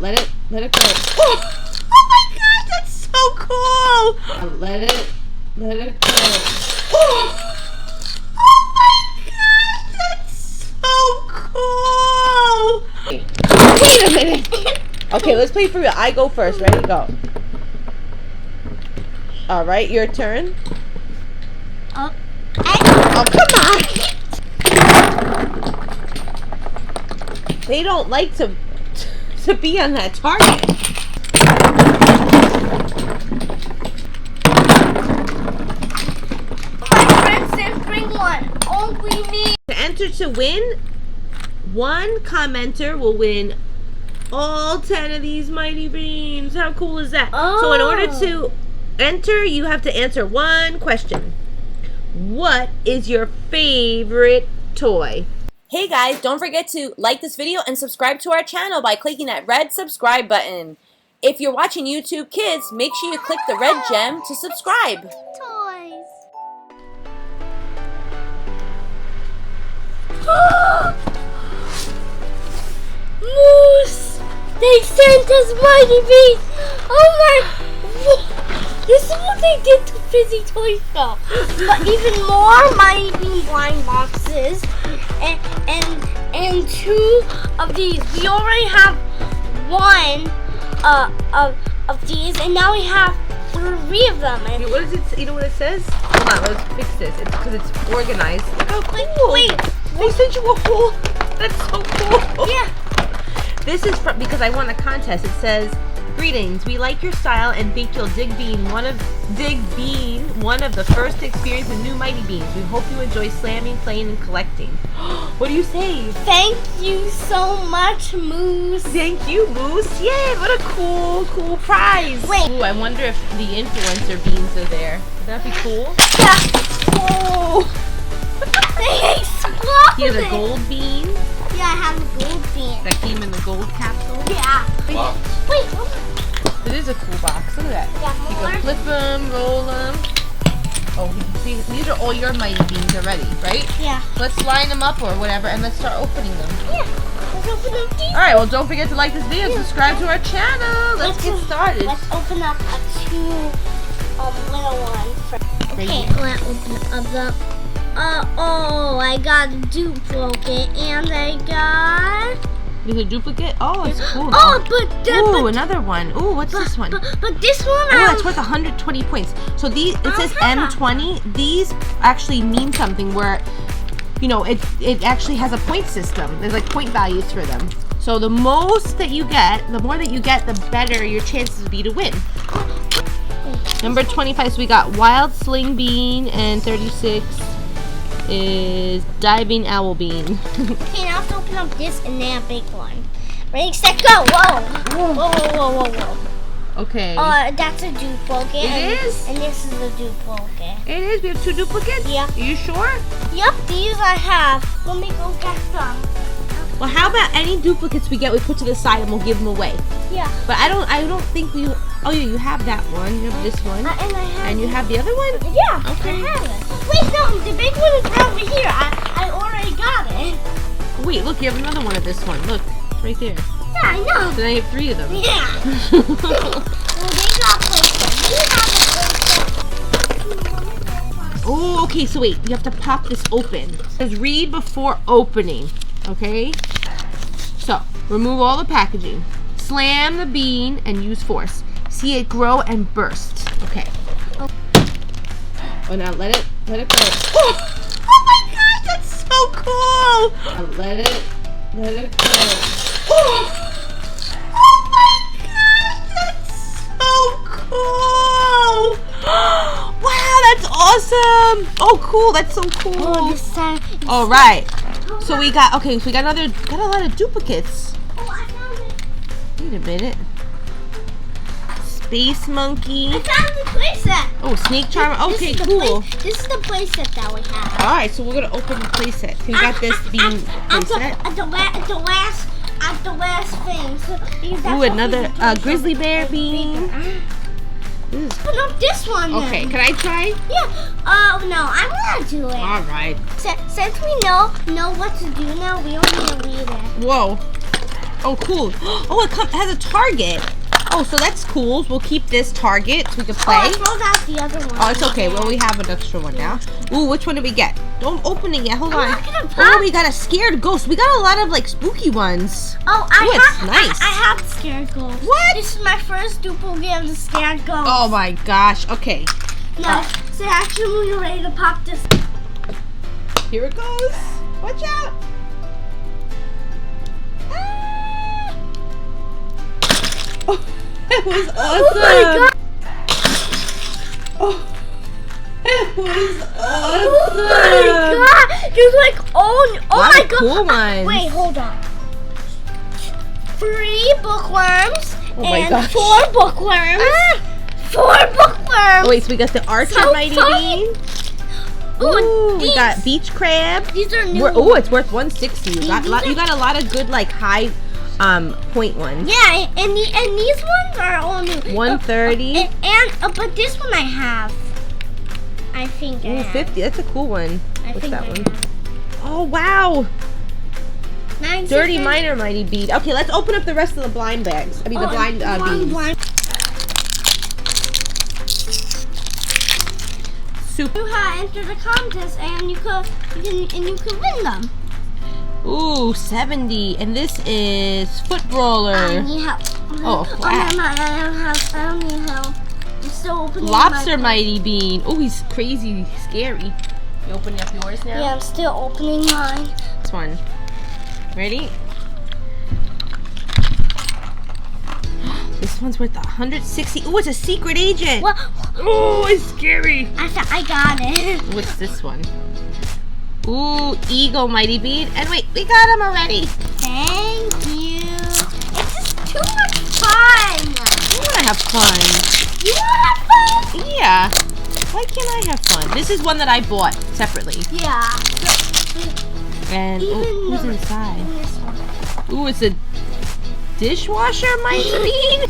let it go. Oh my God, that's so cool. Let it go. Oh my God, that's so cool. Wait a minute. Okay, let's play for real. I go first. Ready? Go. All right, your turn. Oh, come on. They don't like to be on that target. My friend said bring one. Only me. To enter to win, one commenter will win all 10 of these Mighty Beanz. How cool is that? Oh. So in order to enter, you have to answer one question. What is your favorite toy? Hey guys, don't forget to like this video and subscribe to our channel by clicking that red subscribe button. If you're watching YouTube Kids, make sure you click the red gem to subscribe. Toys. Moose! They sent us Mighty Beanz! Oh my... This is what they did to Fizzy Toy Show. But even more Mighty Beanz blind boxes. And two of these. We already have one of these, and now we have 3 of them. And what is it? You know what it says? Hold on, let's fix this. It's because it's organized. Look how cool! Wait, they sent you a whole. That's so cool. Yeah. This is from because I won a contest. It says, "Greetings. We like your style and think you'll dig being one of the first to experience the new Mighty Beanz. We hope you enjoy slamming, playing, and collecting." What do you say? Thank you so much, Moose. Thank you, Moose. Yay! What a cool prize. Wait. Ooh, I wonder if the Influencer Beanz are there. Would that be cool? Yeah. Whoa! They exploded. You have a gold bean Yeah, I have a gold bean. that came in the gold capsule. Yeah. Wait. It is a cool box. Look at that. Yeah, You more. can flip them, roll them. Oh, see, these are all your Mighty Beanz already, right? Yeah. Let's line them up or whatever, and let's start opening them. Yeah. Let's open them deep. All right. Well, don't forget to like this video and subscribe to our channel. Let's get started. Let's open up a 2 little one. Okay, let's open up the. Oh, I got a duplicate, and I got. Is it a duplicate? Oh, it's cool. Oh, Ooh, another one. Ooh, what's this one? But this one. Oh, it's worth 120 points. So these, it says M20. These actually mean something where, you know, it actually has a point system. There's like point values for them. So the most that you get, the more that you get, the better your chances will be to win. Number 25, so we got Wild Sling Bean, and 36 is Diving Owl Bean. Okay, now let's open up this and then a big one. Ready, set, go! Whoa! Whoa. Okay. That's a duplicate. It is? And this is a duplicate. It is? We have 2 duplicates? Yeah. Are you sure? Yep, these I have. Let me go get some. Well, how about any duplicates we get, we put to the side and we'll give them away. Yeah. But I don't think we. Oh yeah, you have that one. You have this one. And I have. And you have the other one. Yeah. Okay. I have it. Wait, no, the big one is over here. I already got it. Wait, look, you have another one of this one. Look, it's right there. Yeah, I know. So now you have 3 of them. Yeah. Well, they got places. We have a place. Oh, okay. So wait, you have to pop this open. It says read before opening. Okay. So remove all the packaging. Slam the bean and use force. See it grow and burst. Okay. Oh, now let it go. Oh my God, that's so cool. Now let it go. Oh my God, that's so cool. Wow, that's awesome. Oh, cool. That's so cool. Oh, this time. All right. So we got a lot of duplicates. Oh, I found it. Wait a minute. Space monkey. I found the playset. Oh, snake charmer. Okay, cool. This is the playset that we have. All right, so we're gonna open the playset. We got this bean playset. At the last thing. So, Ooh, another grizzly bear bean. Open up this one then. Okay, can I try? Yeah. Oh no, I'm gonna do it. All right. Since we know what to do now, we don't need to read it. Whoa. Oh, cool. Oh, it has a target. Oh, so that's cool. We'll keep this target so we can play. Oh, I throw out the other one. Oh, it's okay. Well, we have an extra one now. Ooh, which one did we get? Don't open it yet. Hold on. not gonna pop. Oh, we got a scared ghost. We got a lot of like spooky ones. Oh, it's nice. I have scared ghost. What? This is my first duplicate of the scared ghost. Oh my gosh. Okay. No, so actually we're ready to pop this. Here it goes. Watch out. Ah. Oh, that was awesome. Oh my god. Oh, that was awesome. Oh my god. There's like, oh my god. Cool ones. Wait, hold on. 3 bookworms and gosh. 4 bookworms. 4 bookworms. Oh, wait, so we got the Archer So Mighty funny. Bean. Ooh, Ooh, we got beach crab. These are new. Oh, it's worth 160. You got These you got a lot of good like high point ones. Yeah, and these ones are all new. 130. But this one I have. I think I Ooh, have. 50. That's a cool one. I What's think that I one? have. Oh wow. 9 Dirty seconds. Miner Mighty Bean. Okay, let's open up the rest of the blind bags. I mean the blind beans. Super. You have entered the contest and you could win them. Ooh, 70. And this is Foot Brawler. I need help. Oh, crap. I don't need help. I'm still opening Lobster my Mighty Bean. Oh, he's crazy, scary. You opening up yours now? Yeah, I'm still opening mine. This one. Ready? This one's worth 160. Oh, it's a secret agent. What? Oh, it's scary. I got it. What's this one? Ooh, Eagle Mighty Bean. And wait, we got him already. Thank you. It's just too much fun. You want to have fun. You want to have fun? Yeah. Why can't I have fun? This is one that I bought separately. Yeah. And who's inside? This one. Ooh, it's a dishwasher Mighty Bean.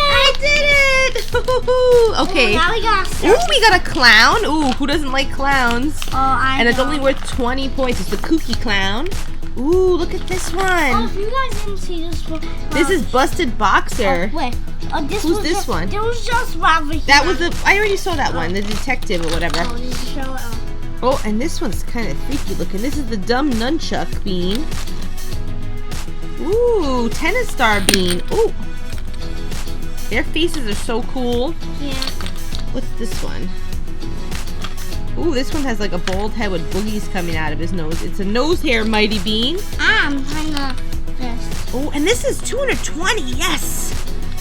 I did it! Okay. Oh, now we got Ooh, we got a clown. Ooh, who doesn't like clowns? and it's only worth 20 points. It's the Kooky Clown. Ooh, look at this Oh, one. if you guys didn't see this one. This is Busted Boxer. Oh, wait. Who's this one? There was just Robert here. That was I already saw that one, the detective or whatever. Oh, did you show it? Oh, and this one's kind of freaky looking. This is the Dumb Nunchuck Bean. Ooh, Tennis Star Bean. Ooh. Their faces are so cool. Yeah. What's this one? Ooh, this one has like a bald head with boogies coming out of his nose. It's a nose hair Mighty Bean. I'm trying to this. Oh, and this is 220. Yes.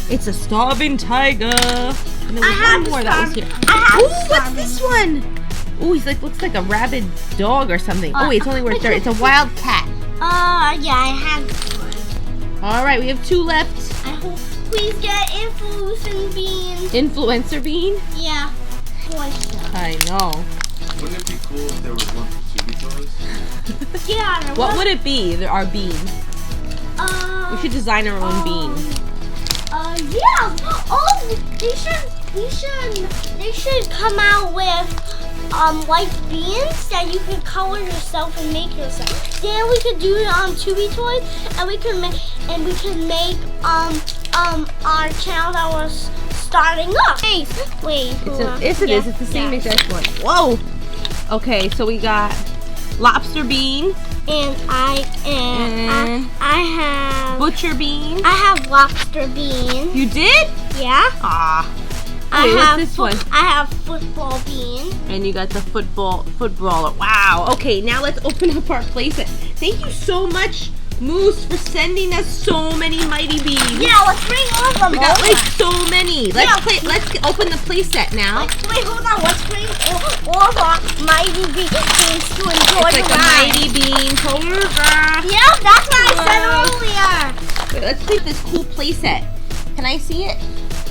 It's a Starving Tiger. And there was one more that was here. Ooh, what's this one? Ooh, he's like looks like a rabid dog or something. Oh, wait, it's only worth 30. It's a wild cat. Yeah, I have this one. All right, we have 2 left. I hope please get Influencer Beanz. Influencer Bean? Yeah. I know. Wouldn't it be cool if there was one for Fizzy Toys? Yeah. What would it be? There are beans. We should design our own bean. Yeah. Oh, they should come out with white beans that you can color yourself and make yourself. Then we could do it on Tubi Toys, and we can make our channel that was starting up. Hey, wait. Yes, it is. It's the same exact one. Whoa. Okay, so we got Lobster Bean. And I have Butcher Bean. I have Lobster Bean. You did? Yeah. Ah. I what's have this one? I have Football Bean. And you got the Foot Brawler. Wow. Okay, now let's open up our playset. Thank you so much, Moose, for sending us so many Mighty Beans. Yeah, let's bring all of them. We got like so many. Let's Yeah. open the playset now. Wait, hold on. Let's bring all of our Mighty Beans to enjoy It's the like a ride. Mighty Bean Palooza. Yeah, that's what I said earlier. Wait, let's take this cool playset. Can I see it?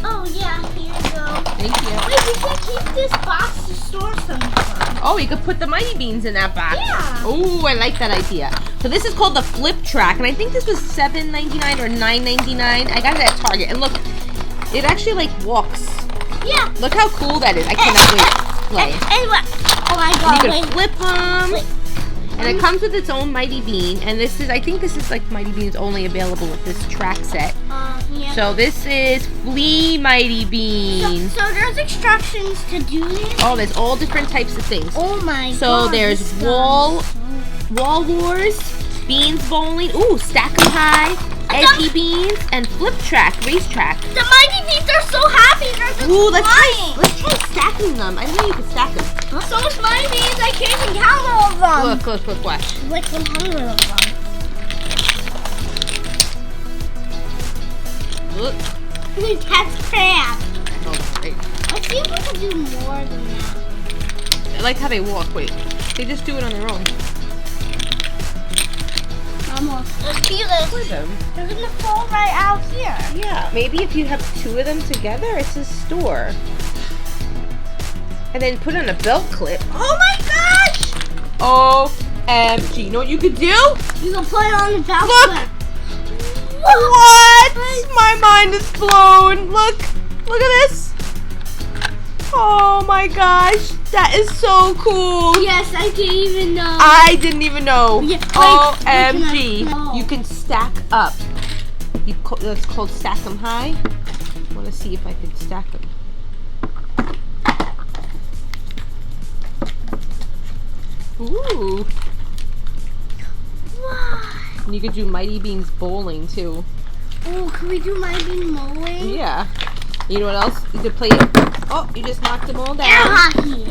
Oh yeah, here you go. Thank you. Wait, we can keep this box to store some fun. Oh, you could put the Mighty Beans in that box. Yeah. Oh, I like that idea. So this is called the Flip Track, and I think this was $7.99 or $9.99. I got it at Target, and look, it actually like walks. Yeah. Look how cool that is. I cannot wait. display. Anyway, oh my And god, you can wait. flip them. Wait. And it comes with its own Mighty Bean. And this is, I think this is like Mighty Bean's only available with this track set. Yeah. So this is Flea Mighty Beans. So there's instructions to do this? Oh, there's all different types of things. Oh my god. So there's this Wall sounds Wars, Beans Bowling, ooh, Stack 'em High, Edgy Beans, and Flip Track, Racetrack. The Mighty Beans are so happy. They're just Ooh, let's flying. try stacking them. I know you can stack them. So much Mighty Beans, I can't even count all of them. Look, watch. Like 100 of them. Look. That's crap. Oh, great. Let's see if we can do more than that. I like how they walk. Wait, they just do it on their own. Almost. Feel this. They're gonna fall right out here. Yeah, maybe if you have two of them together, it's a store. And then put on a belt clip. Oh my gosh! OMG. You know what you could do? You can put it on the belt Look! clip. What? My mind is blown. Look at this. Oh my gosh, that is so cool. Yes, I didn't even know. I didn't even know. Yeah, OMG. no. You can stack up. That's called Stack 'em High. I want to see if I can stack them. Ooh. Wow. And you could do Mighty Beanz bowling too. Oh, can we do Mighty Bean mowing? Yeah. You know what else? You could play. Oh, you just knocked them all Air down. hockey.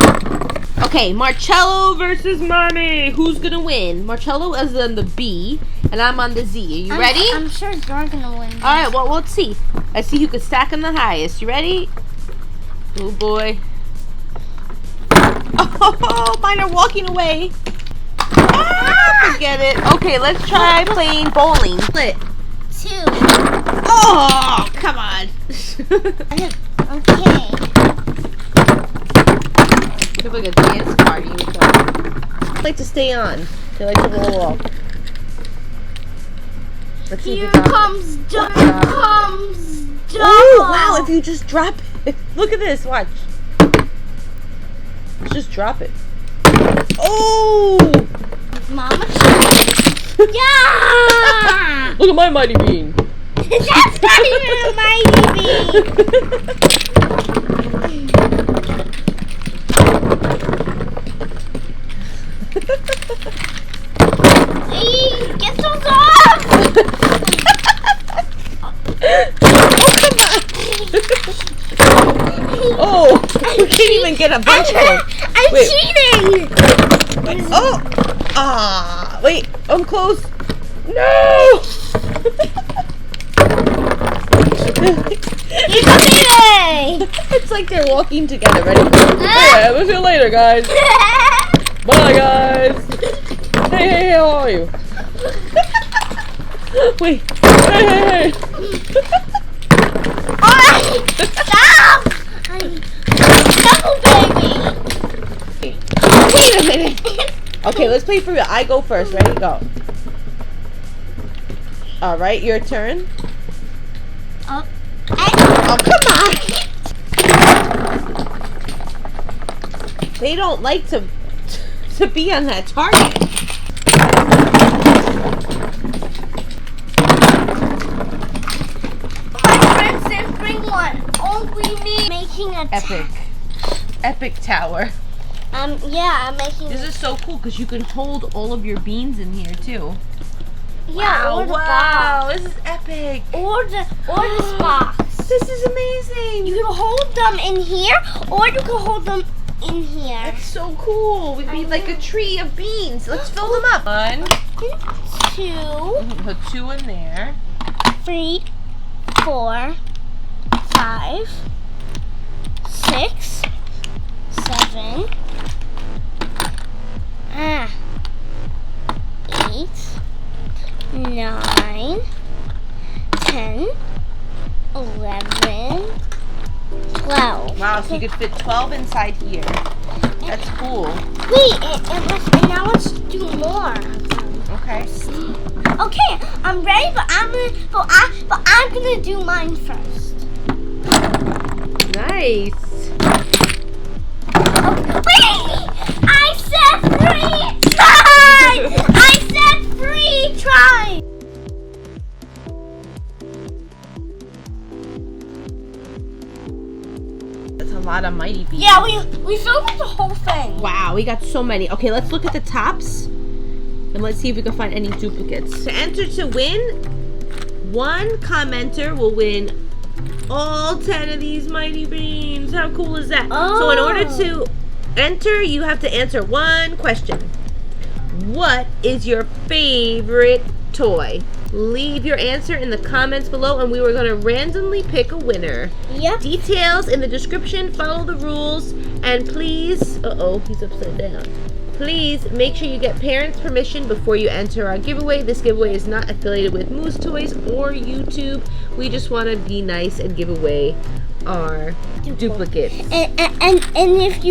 Okay, Marcello versus Mommy. Who's gonna win? Marcello is on the B, and I'm on the Z. Are you ready? I'm sure you're gonna win. All right. Well, let's see. Let's see who can stack them the highest. You ready? Oh boy. Oh, mine are walking away. Ah, forget it. Okay, let's try playing bowling. Split. 2. Oh, come on. Okay. It's like a dance party with them. They like to stay on. They like to roll off. Let's see Here if you got comes it. double. Oh, wow, if you just drop it. Look at this, watch. Just drop it. Oh! Mama. Yeah! Look at my Mighty Bean. That's not even a Mighty Bean. Hey, get those off! Oh, you can't even get a bunch of them. I'm Wait. cheating! Wait, oh! Ah, wait, I'm close. No! You cheating! It's like they're walking together. Ready? Yeah, we'll see you later, guys. Bye, guys. Hey, how are you? Wait. Hey. Alright! Stop! Double baby! Wait a minute. Okay, let's play for real. I go first. Ready? Go. All right, your turn. Oh, Oh, come on. They don't like to be on that target. my friends didn't bring one. Only me making a Epic tower. Yeah, I'm making. This is so cool because you can hold all of your beans in here too. Yeah, or the box. This is epic. Or this box. This is amazing. You can hold them in here, or you can hold them in here. That's so cool. We made like a tree of beans. Let's fill them up. 1, 2, put 2 in there. 3, 4, 5, 6, 7, 8, 9, 10, 11, 12. Wow, so you could fit 12 inside here. That's cool. Wait, and now let's do more. Okay. Okay, I'm ready, but I'm gonna do mine first. Nice. 3 tries! I said 3 tries! That's a lot of Mighty Beanz. Yeah, we filled up the whole thing. Wow, we got so many. Okay, let's look at the tops. And let's see if we can find any duplicates. To enter to win, one commenter will win all 10 of these Mighty Beanz. How cool is that? Oh. So in order to enter, you have to answer one question. What is your favorite toy? Leave your answer in the comments below and we were going to randomly pick a winner. Yep. Details in the description, follow the rules, and please, he's upside down. Please make sure you get parents' permission before you enter our giveaway. This giveaway is not affiliated with Moose Toys or YouTube. We just want to be nice and give away our duplicates. And if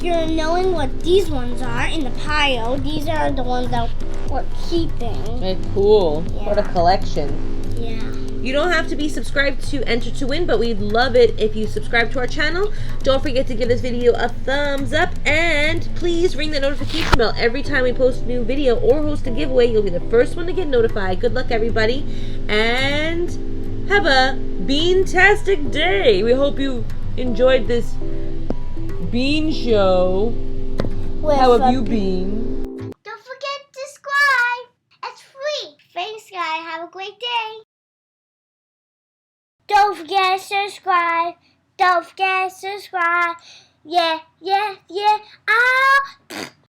you're knowing what these ones are in the pile, these are the ones that we're keeping. Very cool. Yeah. What a collection. Yeah. You don't have to be subscribed to enter to win, but we'd love it if you subscribe to our channel. Don't forget to give this video a thumbs up and please ring the notification bell. Every time we post a new video or host a giveaway, you'll be the first one to get notified. Good luck, everybody, and have a bean-tastic day. We hope you enjoyed this bean show. How have you been? Don't forget to subscribe. It's free. Thanks, guys. Have a great day. Don't forget to subscribe. Don't forget to subscribe. Yeah, yeah, yeah. Ah.